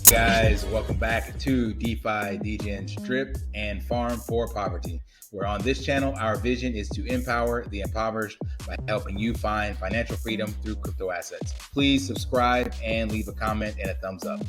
Guys, welcome back to Defi, Degens, Drip, and Farm for Poverty, where on this channel, our vision is to empower the impoverished by helping you find financial freedom through crypto assets. Please subscribe and leave a comment and a thumbs up.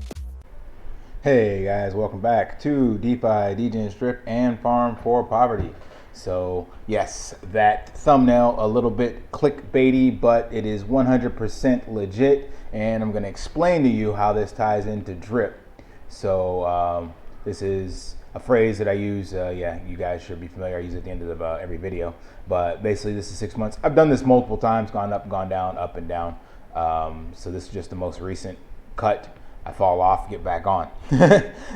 Hey guys, welcome back to Defi, Degens, Drip, and Farm for Poverty. So yes, that thumbnail a little bit clickbaity, but it is 100% legit, and I'm going to explain to you how this ties into drip. So this is a phrase that I use. You guys should be familiar. I use it at the end of every video. But basically, this is 6 months. I've done this multiple times, gone up, gone down, up and down. So this is just the most recent cut. I fall off, get back on.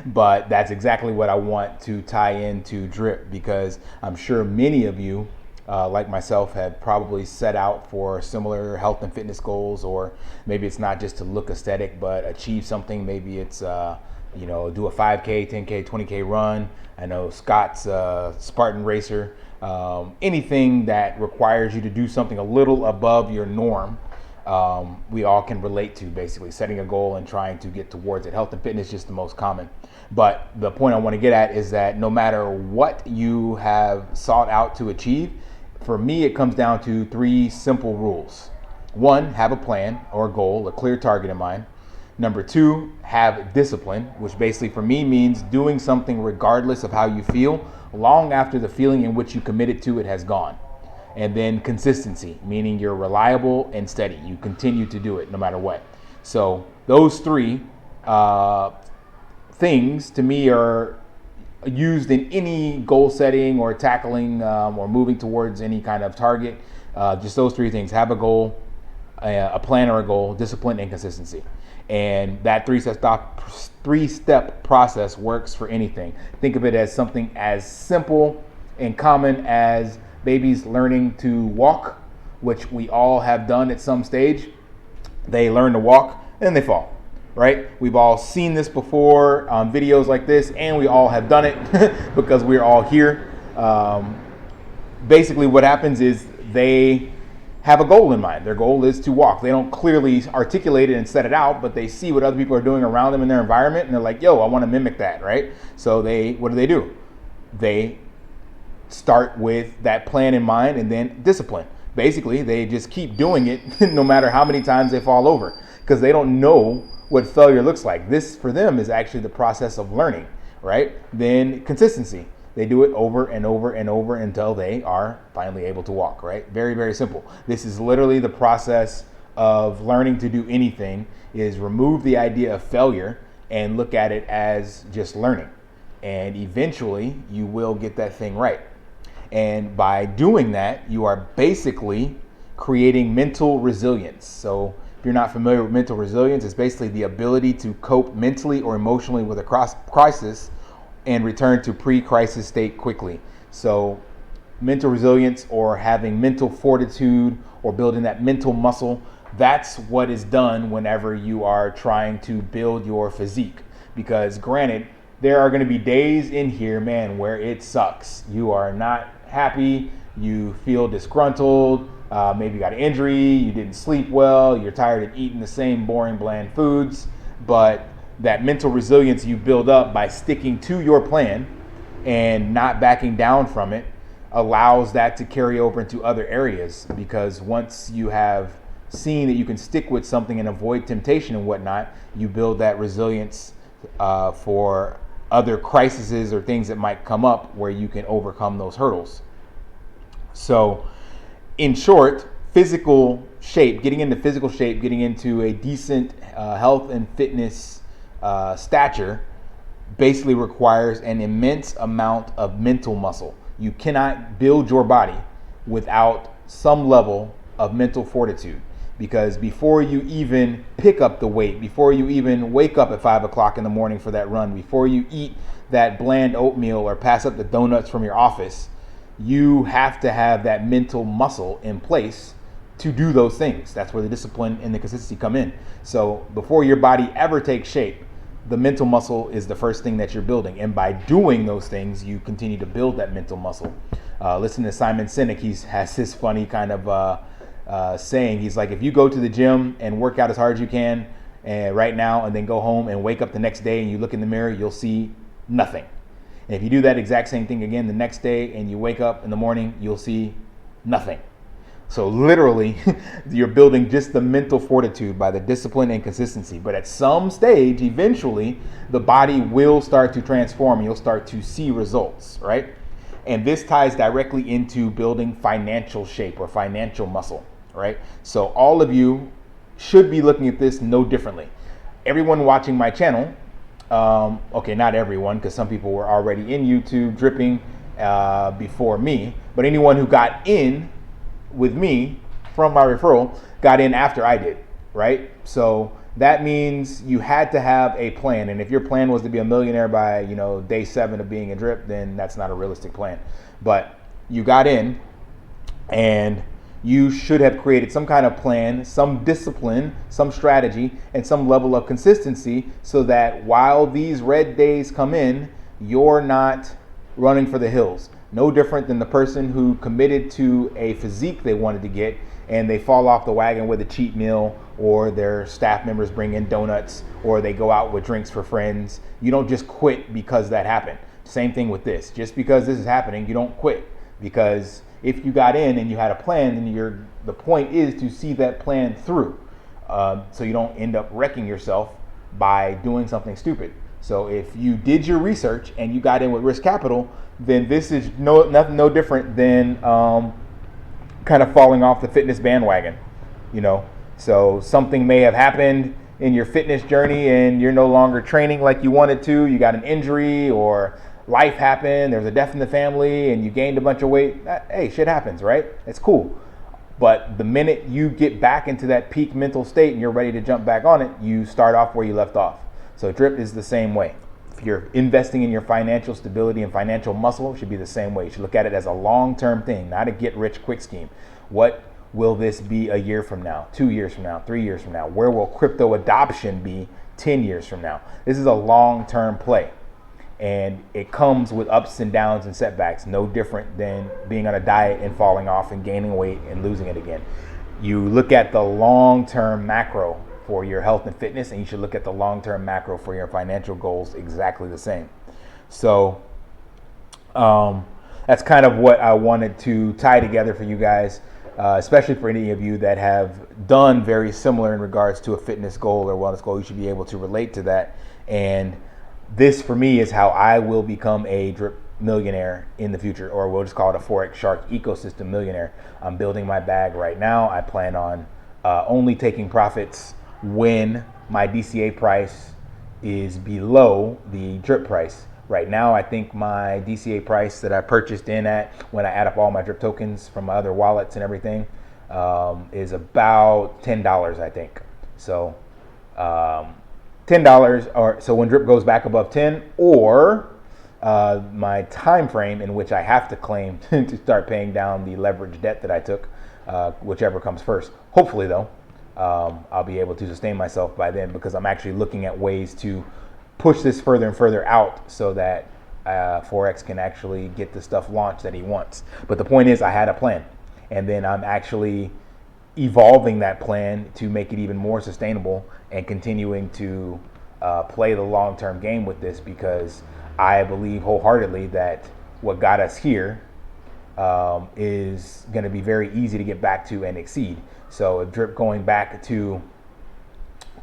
But that's exactly what I want to tie into drip, because I'm sure many of you, like myself, have probably set out for similar health and fitness goals, or maybe it's not just to look aesthetic, but achieve something. Maybe it's, do a 5K, 10K, 20K run. I know Scott's Spartan Racer. Anything that requires you to do something a little above your norm. We all can relate to basically setting a goal and trying to get towards it. Health and fitness is just the most common. But the point I want to get at is that no matter what you have sought out to achieve, for me, it comes down to 3 simple rules. 1, have a plan or a goal, a clear target in mind. Number 2, have discipline, which basically for me means doing something regardless of how you feel, long after the feeling in which you committed to it has gone. And then consistency, meaning you're reliable and steady. You continue to do it no matter what. So those 3 things to me are used in any goal setting or tackling or moving towards any kind of target. Just those 3 things: have a goal, a plan or a goal, discipline, and consistency. And that 3-step process works for anything. Think of it as something as simple and common as babies learning to walk, which we all have done at some stage. They learn to walk and they fall, right? We've all seen this before on videos like this, and we all have done it because we're all here. Basically what happens is they have a goal in mind. Their goal is to walk. They don't clearly articulate it and set it out, but they see what other people are doing around them in their environment, and they're like, yo, I want to mimic that, right? So what do? They start with that plan in mind, and then discipline. Basically, they just keep doing it no matter how many times they fall over, because they don't know what failure looks like. This for them is actually the process of learning, right? Then consistency. They do it over and over and over until they are finally able to walk, right? Very, very simple. This is literally the process of learning to do anything, is remove the idea of failure and look at it as just learning. And eventually you will get that thing right. And by doing that, you are basically creating mental resilience. So if you're not familiar with mental resilience, it's basically the ability to cope mentally or emotionally with a crisis and return to pre-crisis state quickly. So mental resilience, or having mental fortitude, or building that mental muscle, that's what is done whenever you are trying to build your physique. Because granted, there are going to be days in here, man, where it sucks. You are not happy, you feel disgruntled, maybe you got an injury, you didn't sleep well, you're tired of eating the same boring, bland foods. But that mental resilience you build up by sticking to your plan and not backing down from it allows that to carry over into other areas, because once you have seen that you can stick with something and avoid temptation and whatnot, you build that resilience for other crises or things that might come up where you can overcome those hurdles. So in short, physical shape, getting into physical shape, getting into a decent health and fitness stature basically requires an immense amount of mental muscle. You cannot build your body without some level of mental fortitude, because before you even pick up the weight, before you even wake up at 5 o'clock in the morning for that run, before you eat that bland oatmeal or pass up the donuts from your office, you have to have that mental muscle in place to do those things. That's where the discipline and the consistency come in. So before your body ever takes shape, the mental muscle is the first thing that you're building. And by doing those things, you continue to build that mental muscle. Listen to Simon Sinek. He has this funny kind of saying. He's like, if you go to the gym and work out as hard as you can right now, and then go home and wake up the next day and you look in the mirror, you'll see nothing. And if you do that exact same thing again the next day and you wake up in the morning, you'll see nothing. So literally, you're building just the mental fortitude by the discipline and consistency. But at some stage, eventually, the body will start to transform and you'll start to see results, right? And this ties directly into building financial shape or financial muscle, right? So all of you should be looking at this no differently. Everyone watching my channel, okay, not everyone, because some people were already in YouTube dripping before me, but anyone who got in with me from my referral got in after I did, right? So that means you had to have a plan. And if your plan was to be a millionaire by, day 7 of being a drip, then that's not a realistic plan. But you got in and you should have created some kind of plan, some discipline, some strategy, and some level of consistency so that while these red days come in, you're not running for the hills. No different than the person who committed to a physique they wanted to get and they fall off the wagon with a cheat meal, or their staff members bring in donuts, or they go out with drinks for friends. You don't just quit because that happened. Same thing with this. Just because this is happening, you don't quit. Because if you got in and you had a plan, then the point is to see that plan through. So you don't end up wrecking yourself by doing something stupid. So if you did your research and you got in with risk capital, then this is no different than kind of falling off the fitness bandwagon, So something may have happened in your fitness journey and you're no longer training like you wanted to. You got an injury or life happened. There's a death in the family and you gained a bunch of weight. Hey, shit happens, right? It's cool. But the minute you get back into that peak mental state and you're ready to jump back on it, you start off where you left off. So drip is the same way. If you're investing in your financial stability and financial muscle, it should be the same way. You should look at it as a long-term thing, not a get-rich-quick scheme. What will this be a year from now, 2 years from now, 3 years from now? Where will crypto adoption be 10 years from now? This is a long-term play. And it comes with ups and downs and setbacks, no different than being on a diet and falling off and gaining weight and losing it again. You look at the long-term macro for your health and fitness, and you should look at the long-term macro for your financial goals exactly the same. So that's kind of what I wanted to tie together for you guys, especially for any of you that have done very similar in regards to a fitness goal or wellness goal. You should be able to relate to that. And this, for me, is how I will become a drip millionaire in the future, or we'll just call it a Forex Shark ecosystem millionaire. I'm building my bag right now. I plan on only taking profits when my DCA price is below the drip price. Right now, I think my DCA price that I purchased in at, when I add up all my drip tokens from my other wallets and everything, is about $10, I think. So $10, or so when drip goes back above 10, or my time frame in which I have to claim to start paying down the leverage debt that I took, whichever comes first. Hopefully, though, I'll be able to sustain myself by then, because I'm actually looking at ways to push this further and further out so that Forex can actually get the stuff launched that he wants. But the point is, I had a plan, and then I'm actually evolving that plan to make it even more sustainable and continuing to play the long-term game with this, because I believe wholeheartedly that what got us here is going to be very easy to get back to and exceed. So if drip going back to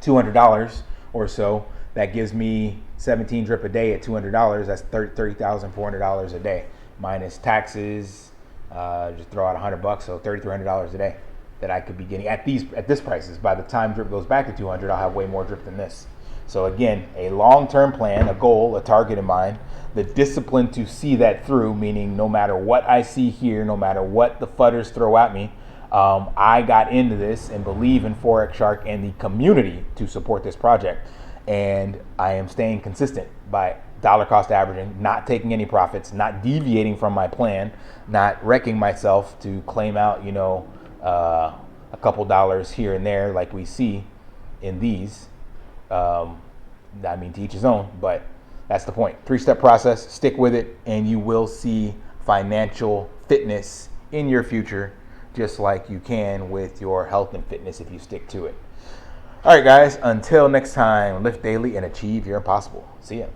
$200 or so, that gives me 17 drip a day at $200. That's $30,400 a day minus taxes. Just throw out $100, so $3,300 a day that I could be getting at this prices. By the time drip goes back to 200, I'll have way more drip than this. So again, a long-term plan, a goal, a target in mind, the discipline to see that through, meaning no matter what I see here, no matter what the fudders throw at me, I got into this and believe in Forex Shark and the community to support this project. And I am staying consistent by dollar cost averaging, not taking any profits, not deviating from my plan, not wrecking myself to claim out, a couple dollars here and there like we see in these. I mean, to each his own, but that's the point. 3-step process, stick with it, and you will see financial fitness in your future, just like you can with your health and fitness if you stick to it. All right, guys, until next time, lift daily and achieve your impossible. See ya.